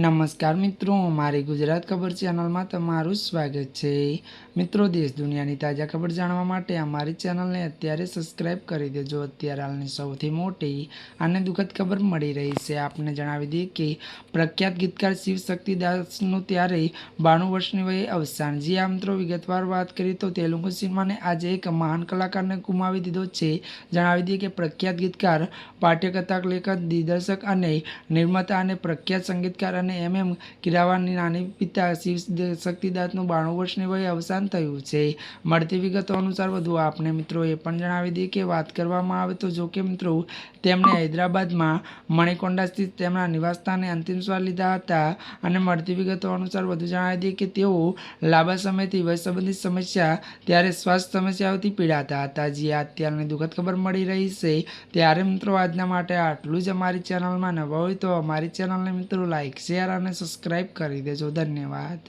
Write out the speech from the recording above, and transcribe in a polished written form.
નમસ્કાર મિત્રો, મારી ગુજરાત ખબર ચેનલમાં તમારું સ્વાગત છે। મિત્રો, દેશ દુનિયાની તાજા ખબર જાણવા માટે અમારી ચેનલને અત્યારે સબસ્ક્રાઇબ કરી દેજો। અત્યારે હાલની સૌથી મોટી અને દુઃખદ ખબર મળી રહી છે। આપને જણાવી દઈએ કે પ્રખ્યાત ગીતકાર શિવ શક્તિદાસનું ત્યારે 92 વર્ષની વયે અવસાન। જી આ મિત્રો, વિગતવાર વાત કરીએ તો તેલુગુ સિનેમાને આજે એક મહાન કલાકારને ગુમાવી દીધો છે। જણાવી દઈએ કે પ્રખ્યાત ગીતકાર, પાઠ્યકથા લેખક, દિગ્દર્શક અને નિર્માતા અને પ્રખ્યાત સંગીતકાર અને એમ કીરાવાની નાની પિતા શિવ શક્તિદાસનું 92 વર્ષની વયે અવસાન થયું છે। મળતી વિગતો અનુસાર વધુ આપને મિત્રો એ પણ જણાવી દઈએ કે વાત કરવામાં આવે તો જો કે મિત્રો તેમણે હૈદરાબાદમાં મણિકોન્ડા સ્થિત તેમના નિવાસસ્થાને અંતિમ શ્વાસ લીધા હતા। અને મળતી વિગતો અનુસાર વધુ જણાવી દઈએ કે તેઓ લાંબા સમયથી વય સંબંધિત સમસ્યા ત્યારે સ્વાસ્થ્ય સમસ્યાઓથી પીડાતા હતા। જે અત્યારની દુઃખદ ખબર મળી રહી છે। ત્યારે મિત્રો આજના માટે આટલું જ। અમારી ચેનલમાં નવા હોય તો અમારી ચેનલને મિત્રો લાઈક, શેર અને સબસ્ક્રાઇબ કરી દેજો। ધન્યવાદ।